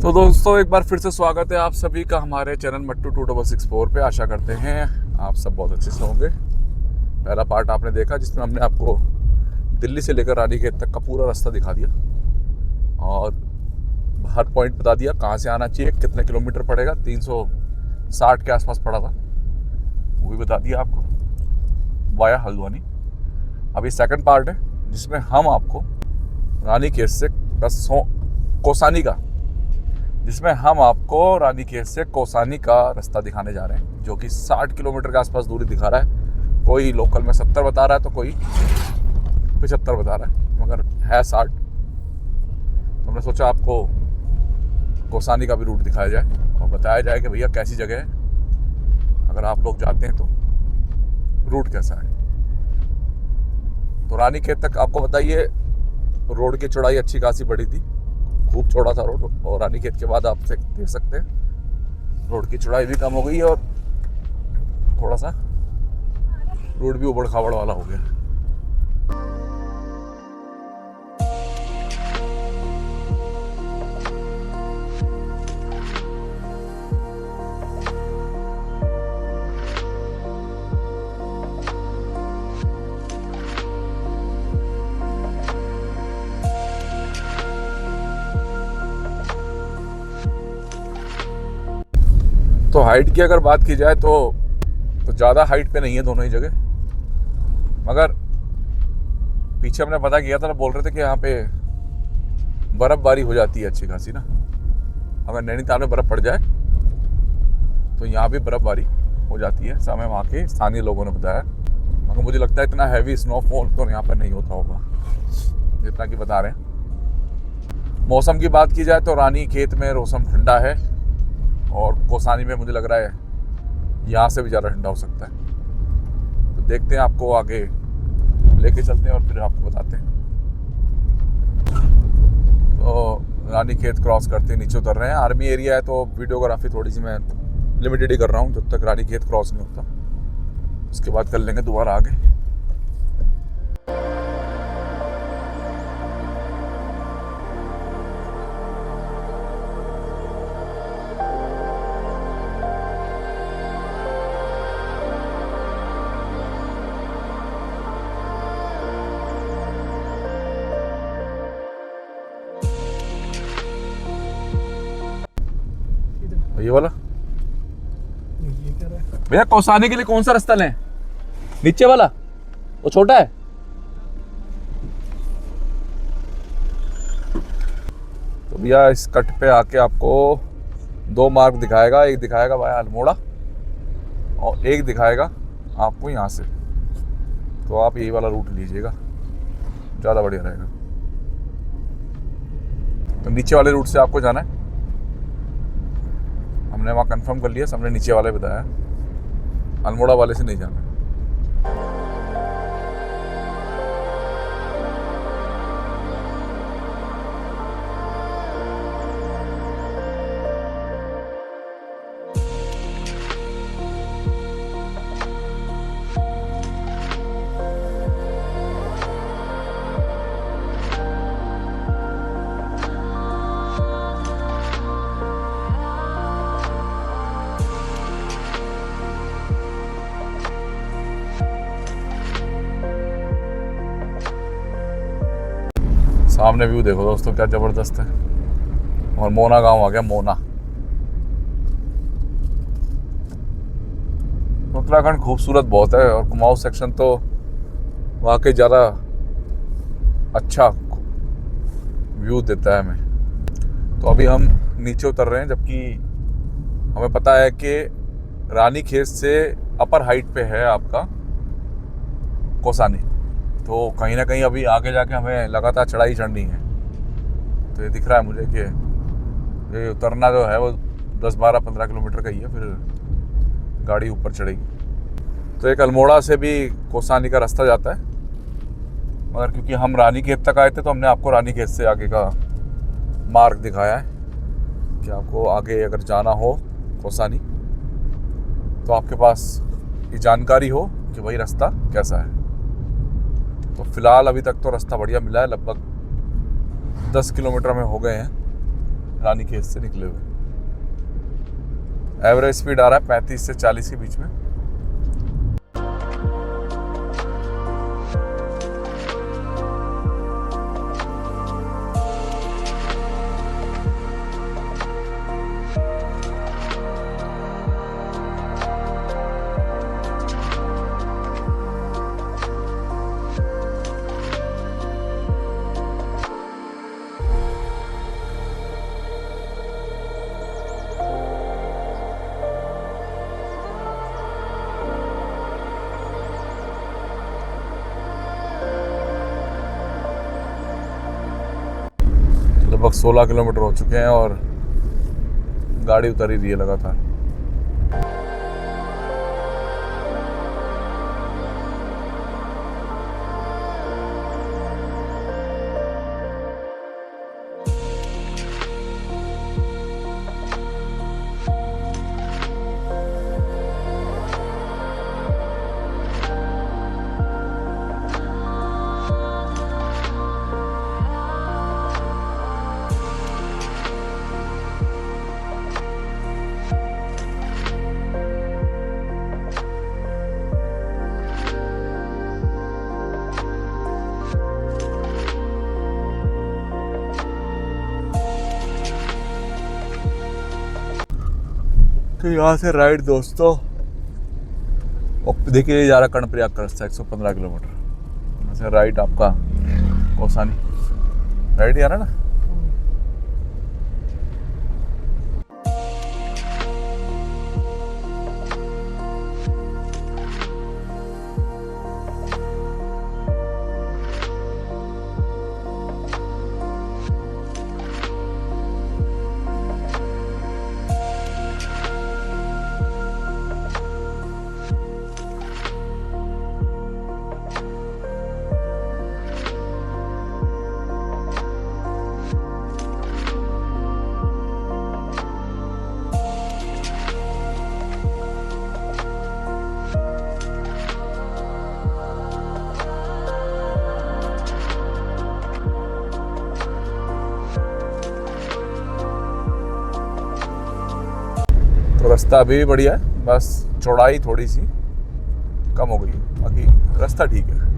तो दोस्तों एक बार फिर से स्वागत है आप सभी का हमारे चैनल मट्टू 2664 पे। आशा करते हैं आप सब बहुत अच्छे से होंगे। पहला पार्ट आपने देखा जिसमें हमने आपको दिल्ली से लेकर रानीखेत तक का पूरा रास्ता दिखा दिया और हर पॉइंट बता दिया कहाँ से आना चाहिए, कितने किलोमीटर पड़ेगा। 360 के आसपास पड़ा था, वो भी बता दिया आपको वाया हल्द्वानी। अभी सेकंड पार्ट है जिसमें हम आपको रानीखेत से कौसानी का रास्ता दिखाने जा रहे हैं, जो कि 60 किलोमीटर के आसपास दूरी दिखा रहा है। कोई लोकल में 70 बता रहा है तो कोई 75 बता रहा है, मगर है 60। तो हमने सोचा आपको कौसानी का भी रूट दिखाया जाए और बताया जाए कि भैया कैसी जगह है, अगर आप लोग जाते हैं तो रूट कैसा है। तो रानीखेत तक आपको बताइए रोड की चौड़ाई अच्छी खासी बड़ी थी, खूब चौड़ा था रोड। और रानीखेत के बाद आप देख सकते हैं रोड की चौड़ाई भी कम हो गई है और थोड़ा सा रोड भी उबड़ खाबड़ वाला हो गया। तो हाइट की अगर बात की जाए तो ज़्यादा हाइट पे नहीं है दोनों ही जगह, मगर पीछे हमने पता किया था ना, बोल रहे थे कि यहाँ पे बर्फ़बारी हो जाती है अच्छी खासी ना। अगर नैनीताल में बर्फ़ पड़ जाए तो यहाँ भी बर्फ़बारी हो जाती है, समय वहाँ के स्थानीय लोगों ने बताया। मगर मुझे लगता है इतना हैवी स्नोफॉल तो यहाँ पर नहीं होता होगा जितना कि बता रहे हैं। मौसम की बात की जाए तो रानीखेत में मौसम ठंडा है और कौसानी में मुझे लग रहा है यहाँ से भी ज़्यादा ठंडा हो सकता है। तो देखते हैं, आपको आगे लेके चलते हैं और फिर आपको बताते हैं। तो रानीखेत क्रॉस करते नीचे उतर रहे हैं। आर्मी एरिया है तो वीडियोग्राफी थोड़ी सी मैं लिमिटेड ही कर रहा हूँ जब तक रानीखेत क्रॉस नहीं होता। उसके बाद कर लेंगे दोबारा आगे। ये वाला ये क्या रहा है? भैया कौसानी के लिए कौन सा रास्ता लें? नीचे वाला, वो छोटा है। तो भैया इस कट पे आके आपको दो मार्ग दिखाएगा, एक दिखाएगा भाई अल्मोड़ा और एक दिखाएगा आपको यहाँ से। तो आप यही वाला रूट लीजिएगा, ज़्यादा बढ़िया रहेगा। तो नीचे वाले रूट से आपको जाना है, हमने वहाँ कंफर्म कर लिया, सबने नीचे वाले बताया, अल्मोड़ा वाले से नहीं जाना। सामने व्यू देखो दोस्तों क्या ज़बरदस्त है। और मोना गांव आ गया, मोना। उत्तराखंड खूबसूरत बहुत है और कुमाऊं सेक्शन तो वाकई ज़्यादा अच्छा व्यू देता है हमें। तो अभी हम नीचे उतर रहे हैं, जबकि हमें पता है कि रानीखेत से अपर हाइट पे है आपका कौसानी। तो कहीं ना कहीं अभी आगे जाके हमें लगातार चढ़ाई चढ़नी है। तो ये दिख रहा है मुझे कि ये उतरना जो है वो 10-12-15 किलोमीटर का ही है, फिर गाड़ी ऊपर चढ़ेगी। तो एक अल्मोड़ा से भी कौसानी का रास्ता जाता है, मगर क्योंकि हम रानीखेत तक आए थे तो हमने आपको रानीखेत से आगे का मार्ग दिखाया है कि आपको आगे अगर जाना हो कौसानी तो आपके पास ये जानकारी हो कि वही रास्ता कैसा है। तो फिलहाल अभी तक तो रास्ता बढ़िया मिला है, लगभग 10 किलोमीटर में हो गए हैं रानीखेत से निकले हुए। एवरेज स्पीड आ रहा है 35 से 40 के बीच में। लगभग 16 किलोमीटर हो चुके हैं और गाड़ी उतर ही रही है लगातार। तो यहाँ से राइड दोस्तों, देखिए जा रहा कर्णप्रयाग का रास्ता 115 किलोमीटर। यहाँ से राइट आपका कौसानी राइट ही आ रहा है ना। तो रास्ता अभी भी बढ़िया है, बस चौड़ाई थोड़ी सी कम हो गई, बाकी रास्ता ठीक है।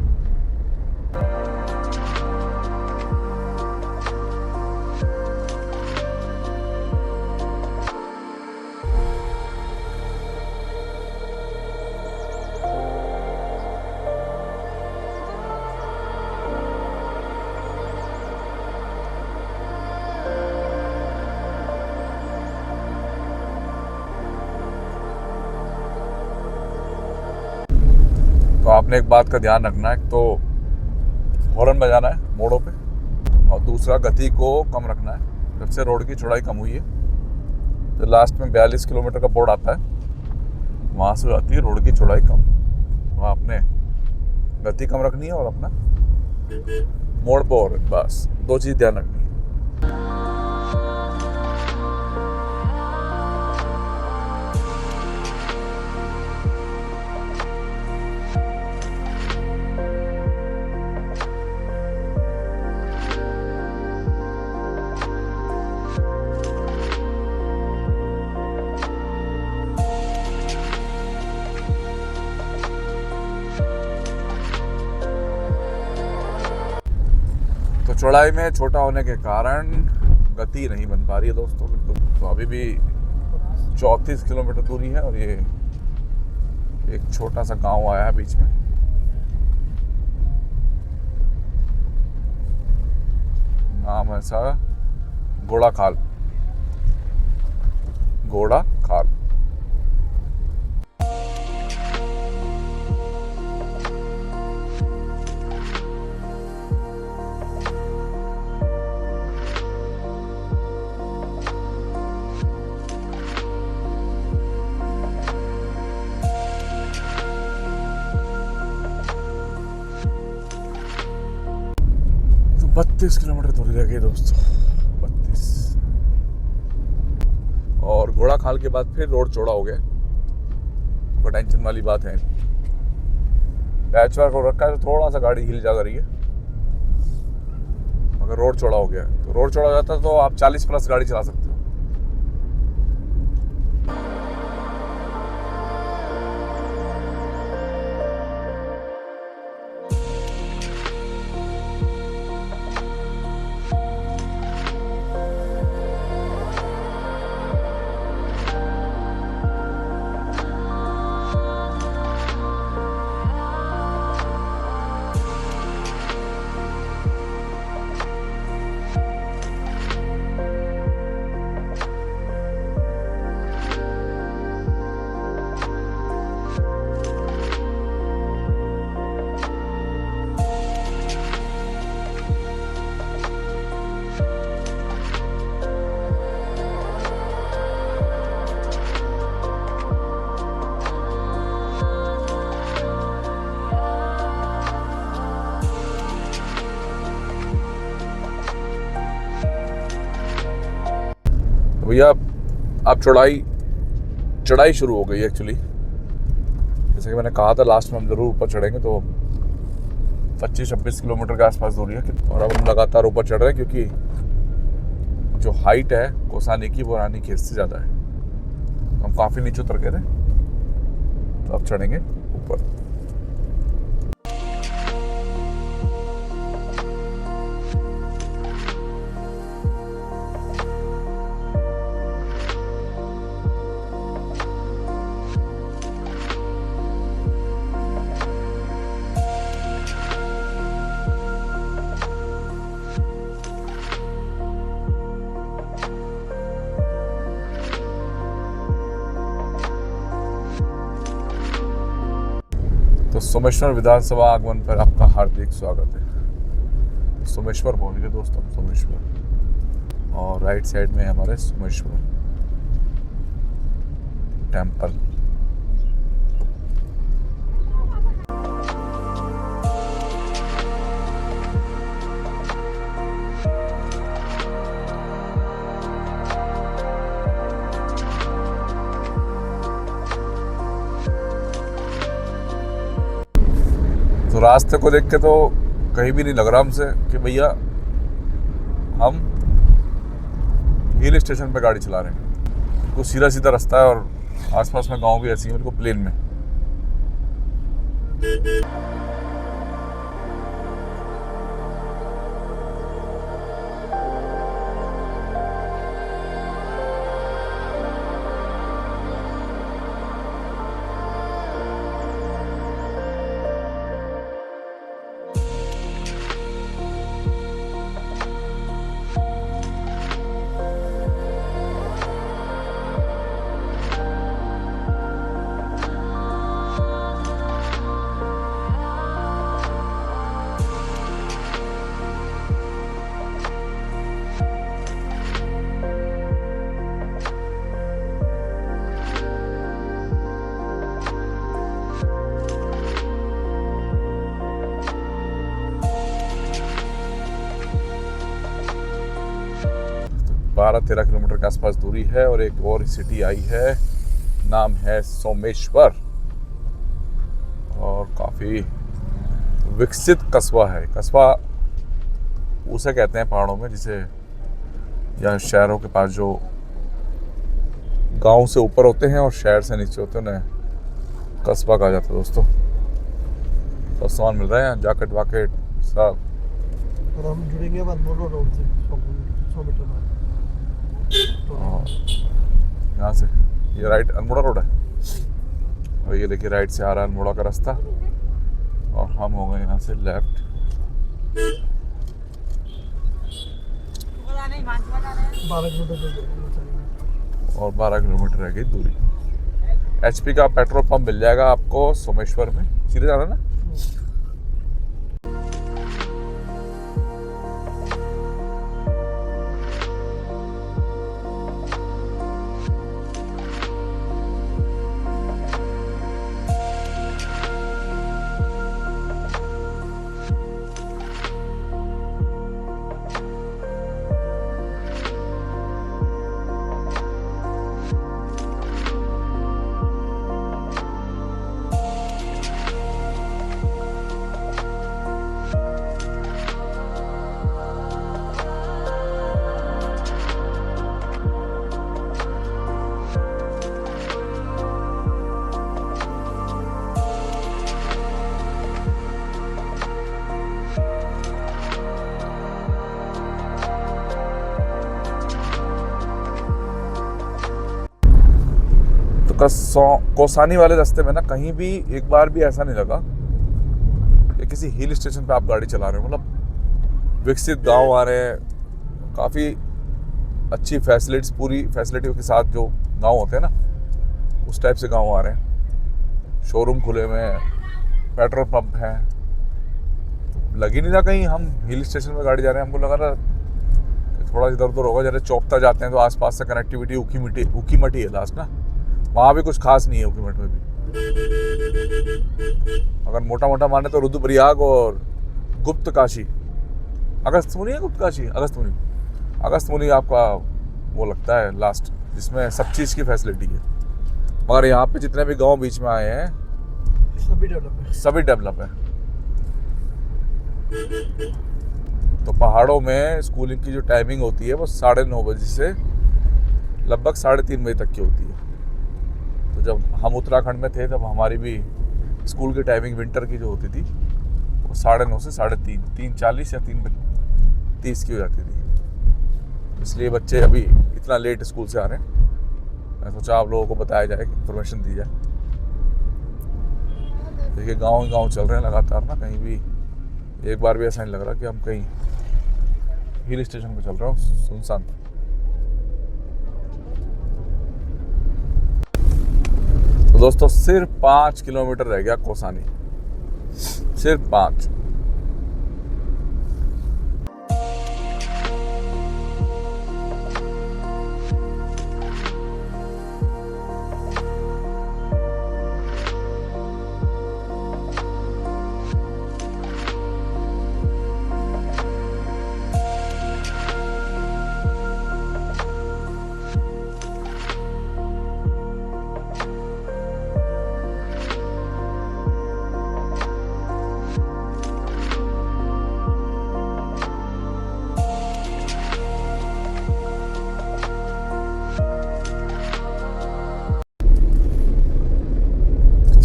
तो आपने एक बात का ध्यान रखना है, तो हॉर्न बजाना है मोड़ों पे, और दूसरा गति को कम रखना है। जब से रोड की चौड़ाई कम हुई है, तो लास्ट में 42 किलोमीटर का बोर्ड आता है, वहाँ से आती है रोड की चौड़ाई कम। वहाँ आपने गति कम रखनी है और अपना मोड़ पे, और बस दो चीज़ ध्यान रखनी है। तो चौड़ाई में छोटा होने के कारण गति नहीं बन पा रही है दोस्तों बिल्कुल। तो अभी भी 34 किलोमीटर दूरी है, और ये एक छोटा सा गांव आया है बीच में। नाम ऐसा घोड़ा खाल, घोड़ा खाल। तो 32 किलोमीटर दूरी रह गई दोस्तों, 32। और घोड़ा खाल के बाद फिर रोड चौड़ा हो गया, कोई टेंशन वाली बात है। पैच वर्क हो रखा है, तो थोड़ा सा गाड़ी हिल जा रही है, अगर रोड चौड़ा हो गया तो रोड चौड़ा हो जाता तो आप 40 प्लस गाड़ी चला सकते हो। तो भैया अब चढ़ाई शुरू हो गई है एक्चुअली। जैसे कि मैंने कहा था लास्ट में हम ज़रूर ऊपर चढ़ेंगे, तो 25-26 किलोमीटर के आसपास दूरी है। और अब हम लगातार ऊपर चढ़ रहे हैं क्योंकि जो हाइट है कोसानी की वो रानीखेत से ज़्यादा है। तो हम काफ़ी नीचे उतर गए थे, तो अब चढ़ेंगे ऊपर। तो सोमेश्वर विधानसभा आगमन पर आपका हार्दिक स्वागत है। सोमेश्वर पहुंच गए दोस्तों, सोमेश्वर। और राइट साइड में हमारे सोमेश्वर टेम्पल। तो रास्ते को देख के तो कहीं भी नहीं लग रहा हमसे कि भैया हम हिल स्टेशन पे गाड़ी चला रहे हैं। तो सीधा सीधा रास्ता है और आसपास में गांव भी ऐसी है, बिल्कुल प्लेन में। बारह 13 किलोमीटर के आसपास दूरी है और एक और सिटी आई है, नाम है सोमेश्वर। और काफ़ी विकसित कस्बा है। कस्बा उसे कहते हैं पहाड़ों में जिसे, या शहरों के पास जो गांव से ऊपर होते हैं और शहर से नीचे होते हैं, उन्हें कस्बा कहा जाता है दोस्तों। सब सामान मिल रहा है यहाँ, जैकेट वाकेट सब। और हम जुड़ेंगे अनमोल रोड से 100 मीटर बाद। यहाँ से ये राइट अल्मोड़ा रोड है और ये देखिए राइट से आ रहा है अल्मोड़ा का रास्ता, और हम हो गए यहाँ से लेफ्ट। 12 किलोमीटर और 12 किलोमीटर रह गई दूरी। HP का पेट्रोल पंप मिल जाएगा आपको सोमेश्वर में, सीधे जाना ना। कोसानी वाले रास्ते में ना कहीं भी एक बार भी ऐसा नहीं लगा कि किसी हिल स्टेशन पे आप गाड़ी चला रहे हो। मतलब विकसित गांव आ रहे हैं, काफ़ी अच्छी पूरी फैसिलिटियों के साथ जो गांव होते हैं ना, उस टाइप से गांव आ रहे हैं। शोरूम खुले हुए हैं, पेट्रोल पंप है। लग ही नहीं रहा कहीं हम हिल स्टेशन में गाड़ी जा रहे हैं। हमको लगा था कि थोड़ा इधर उधर होगा। जरा चौपता जाते हैं तो आसपास से कनेक्टिविटी उखी मठी है लास्ट ना, वहाँ भी कुछ खास नहीं है उखीमठ में भी। अगर मोटा मोटा माने तो रुद्रप्रयाग और गुप्त काशी, अगस्त्यमुनि है गुप्त काशी, अगस्त्यमुनि आपका वो लगता है लास्ट, जिसमें सब चीज़ की फैसिलिटी है। मगर यहाँ पे जितने भी गांव बीच में आए हैं सभी डेवलप है। तो पहाड़ों में स्कूलिंग की जो टाइमिंग होती है वो 9:30 बजे से लगभग 3:30 बजे तक की होती है। तो जब हम उत्तराखंड में थे तब हमारी भी स्कूल की टाइमिंग विंटर की जो होती थी वो 9:30 से 3:30, 3:40 या 3:30 की हो जाती थी। इसलिए बच्चे अभी इतना लेट स्कूल से आ रहे हैं। मैं सोचा आप लोगों को बताया जाए, इन्फॉर्मेशन दी जाए। देखिए गाँव चल रहे हैं लगातार ना, कहीं भी एक बार भी ऐसा नहीं लग रहा कि हम कहीं हिल स्टेशन पे चल रहे हो। सुनसान। तो दोस्तों सिर्फ 5 किलोमीटर रह गया कोसानी, सिर्फ 5।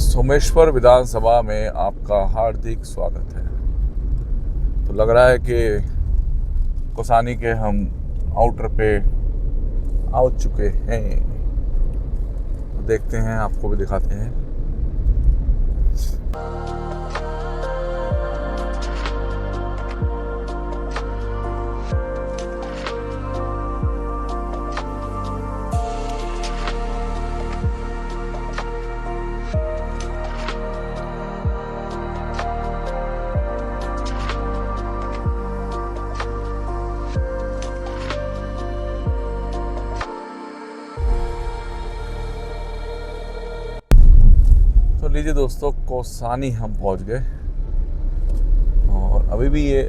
सोमेश्वर विधानसभा में आपका हार्दिक स्वागत है। तो लग रहा है कि कोसानी के हम आउटर पे आ चुके हैं। तो देखते हैं, आपको भी दिखाते हैं। तो लीजिए दोस्तों, कोसानी हम पहुंच गए और अभी भी ये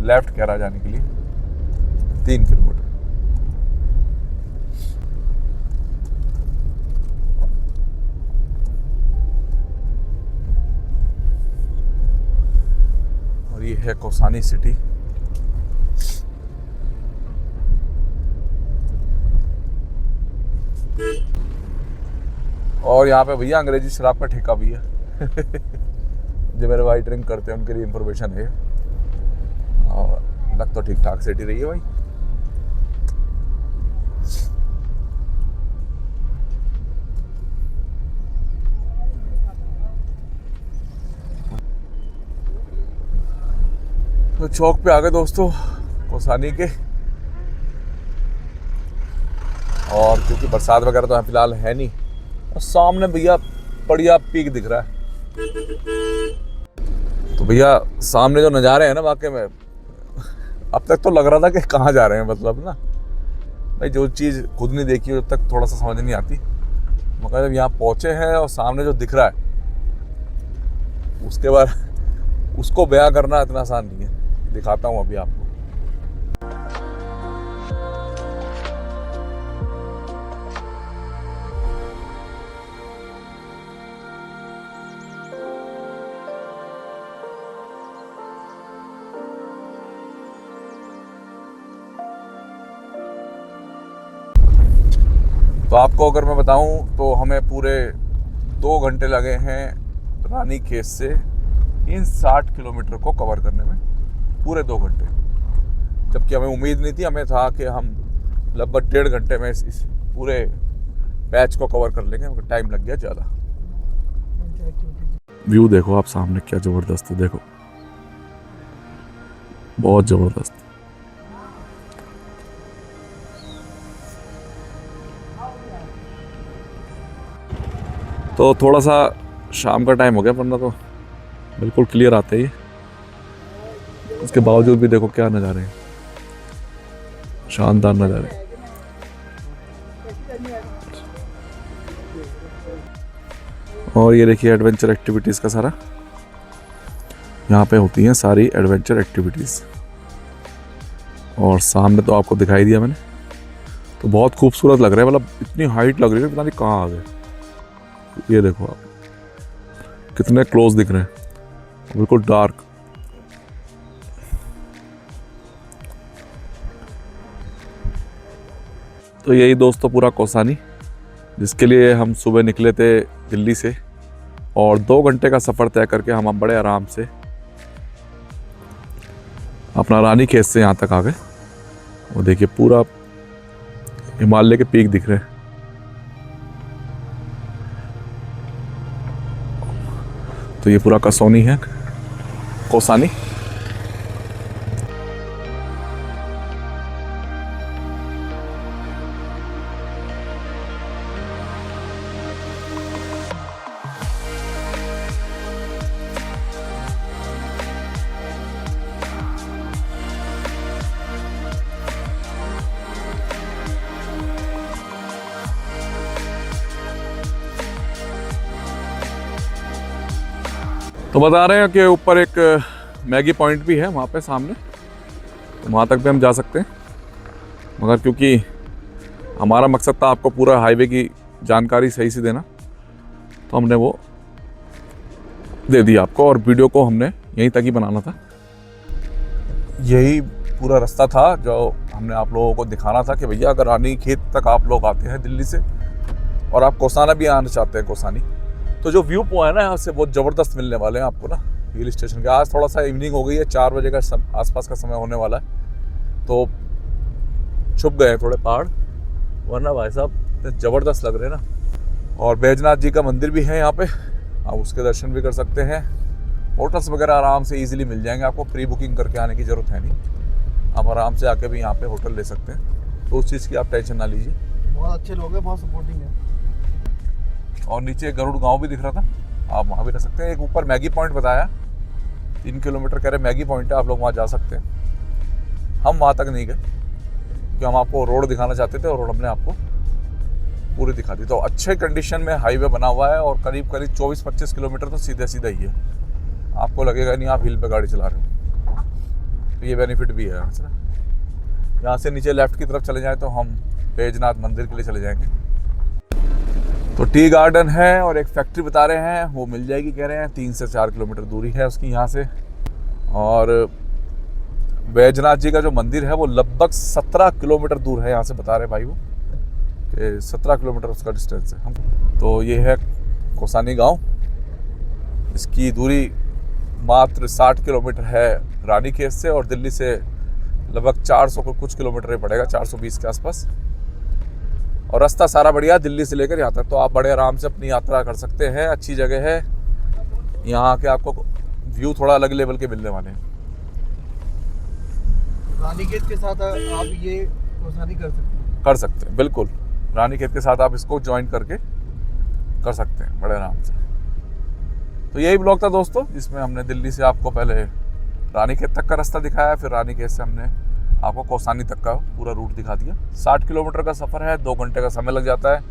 लेफ्ट कह रहा जाने के लिए 3 किलोमीटर। और ये है कोसानी सिटी। और यहाँ पे भैया अंग्रेजी शराब का ठेका भी है। जो मेरे भाई ड्रिंक करते हैं उनके लिए इंफॉर्मेशन है। और लग तो ठीक ठाक सिटी रही है भाई। तो चौक पे आ गए दोस्तों कोसानी के। और क्योंकि बरसात वगैरह तो फिलहाल है नहीं, और सामने भैया बढ़िया पीक दिख रहा है। तो भैया सामने जो नज़ारे हैं ना, वाकई में अब तक तो लग रहा था कि कहाँ जा रहे हैं। मतलब ना भाई, जो चीज़ खुद नहीं देखी जब तक थोड़ा सा समझ नहीं आती। मगर जब यहाँ पहुँचे हैं और सामने जो दिख रहा है, उसके बाद उसको बयां करना इतना आसान नहीं है। दिखाता हूँ अभी आपको। तो आपको अगर मैं बताऊं तो हमें पूरे 2 घंटे लगे हैं रानीखेत से इन 60 किलोमीटर को कवर करने में, पूरे 2 घंटे। जबकि हमें उम्मीद नहीं थी, हमें था कि हम लगभग 1.5 घंटे में इस पूरे पैच को कवर कर लेंगे, मगर टाइम लग गया ज़्यादा। Adventure activities. व्यू देखो आप सामने, क्या ज़बरदस्त है, देखो बहुत ज़बरदस्त। तो थोड़ा सा शाम का टाइम हो गया, वरना तो बिल्कुल क्लियर आते ही। उसके बावजूद भी देखो क्या नज़ारे हैं, शानदार नज़ारे। और ये देखिए एडवेंचर एक्टिविटीज़ का सारा, यहाँ पे होती हैं सारी एडवेंचर एक्टिविटीज़। और सामने तो आपको दिखाई दिया मैंने, तो बहुत खूबसूरत लग रहा है, मतलब इतनी हाइट लग रही है, पता नहीं कहाँ आ गए। ये देखो आप कितने क्लोज दिख रहे हैं, बिल्कुल डार्क। तो यही दोस्तों पूरा कौसानी, जिसके लिए हम सुबह निकले थे दिल्ली से, और 2 घंटे का सफ़र तय करके हम बड़े आराम से अपना रानीखेत से यहाँ तक आ गए। वो देखिए पूरा हिमालय के पीक दिख रहे हैं। तो ये पूरा कसौनी है, कौसानी। तो बता रहे हैं कि ऊपर एक मैगी पॉइंट भी है वहाँ पे सामने, तो वहाँ तक भी हम जा सकते हैं, मगर क्योंकि हमारा मकसद था आपको पूरा हाईवे की जानकारी सही से देना, तो हमने वो दे दी आपको, और वीडियो को हमने यहीं तक ही बनाना था। यही पूरा रास्ता था जो हमने आप लोगों को दिखाना था कि भैया अगर रानीखेत तक आप लोग आते हैं दिल्ली से और आप कौसाना भी आना चाहते हैं, कौसानी, तो जो व्यू पॉइंट है ना यहाँ से बहुत ज़बरदस्त मिलने वाले हैं आपको ना हिल स्टेशन के। आज थोड़ा सा इवनिंग हो गई है, 4 बजे का आसपास का समय होने वाला है, तो छुप गए हैं थोड़े पहाड़, वरना भाई साहब ज़बरदस्त लग रहे हैं ना। और बैजनाथ जी का मंदिर भी है यहाँ पे, आप उसके दर्शन भी कर सकते हैं। होटल्स वगैरह आराम से इजीली मिल जाएंगे आपको, प्री बुकिंग करके आने की ज़रूरत है नहीं, आप आराम से आके भी यहाँ पे होटल ले सकते हैं, तो उस चीज़ की आप टेंशन ना लीजिए। बहुत अच्छे लोग हैं, बहुत सपोर्टिंग है। और नीचे गरुड़ गांव भी दिख रहा था, आप वहाँ भी रह सकते हैं। एक ऊपर मैगी पॉइंट बताया, 3 किलोमीटर कह रहे मैगी पॉइंट है, आप लोग वहाँ जा सकते हैं। हम वहाँ तक नहीं गए क्योंकि हम आपको रोड दिखाना चाहते थे, और रोड हमने आपको पूरी दिखा दी। तो अच्छे कंडीशन में हाईवे बना हुआ है, और करीब 24-25 किलोमीटर तो सीधा सीधा ही है, आपको लगेगा नहीं आप हिल पे गाड़ी चला रहे हो। तो ये बेनिफिट भी है यहाँ से ना। यहाँ से नीचे लेफ्ट की तरफ चले जाएँ तो हम बैजनाथ मंदिर के लिए चले जाएंगे। तो टी गार्डन है, और एक फैक्ट्री बता रहे हैं वो मिल जाएगी, कह रहे हैं 3 से 4 किलोमीटर दूरी है उसकी यहाँ से। और बैजनाथ जी का जो मंदिर है वो लगभग 17 किलोमीटर दूर है यहाँ से, बता रहे भाई वो कि 17 किलोमीटर उसका डिस्टेंस है। हम तो ये है कौसानी गांव, इसकी दूरी मात्र 60 किलोमीटर है रानीखेत से, और दिल्ली से लगभग 400 को कुछ किलोमीटर ही पड़ेगा, 420 के आसपास। और रास्ता सारा बढ़िया दिल्ली से लेकर यहाँ तक, तो आप बड़े आराम से अपनी यात्रा कर सकते हैं। अच्छी जगह है, यहाँ के आपको व्यू थोड़ा अलग लेवल के मिलने वाले हैं। रानीखेत के साथ आप ये कौसानी कर सकते हैं, बिल्कुल रानीखेत के साथ आप इसको ज्वाइन करके कर सकते हैं बड़े आराम से। तो यही ब्लॉग था दोस्तों, जिसमें हमने दिल्ली से आपको पहले रानीखेत तक का रास्ता दिखाया, फिर रानीखेत से हमने आपको कौसानी तक का पूरा रूट दिखा दिया। 60 किलोमीटर का सफ़र है, 2 घंटे का समय लग जाता है।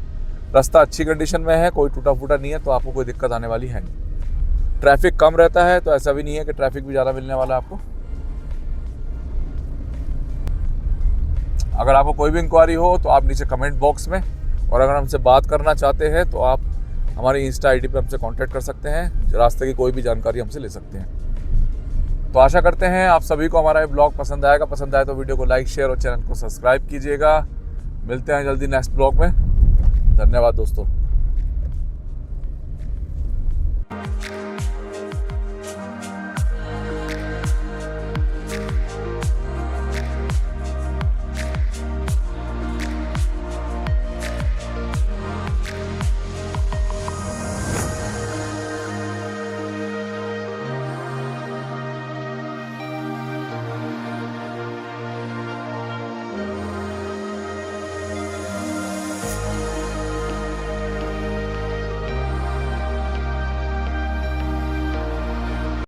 रास्ता अच्छी कंडीशन में है, कोई टूटा फूटा नहीं है, तो आपको कोई दिक्कत आने वाली है नहीं। ट्रैफिक कम रहता है, तो ऐसा भी नहीं है कि ट्रैफिक भी ज़्यादा मिलने वाला है आपको। अगर आपको कोई भी इंक्वायरी हो तो आप नीचे कमेंट बॉक्स में, और अगर हमसे बात करना चाहते हैं तो आप हमारी इंस्टा आईडी पे हमसे कांटेक्ट कर सकते हैं, रास्ते की कोई भी जानकारी हमसे ले सकते हैं। तो आशा करते हैं आप सभी को हमारा ये ब्लॉग पसंद आएगा। पसंद आए तो वीडियो को लाइक, शेयर और चैनल को सब्सक्राइब कीजिएगा। मिलते हैं जल्दी नेक्स्ट ब्लॉग में। धन्यवाद दोस्तों।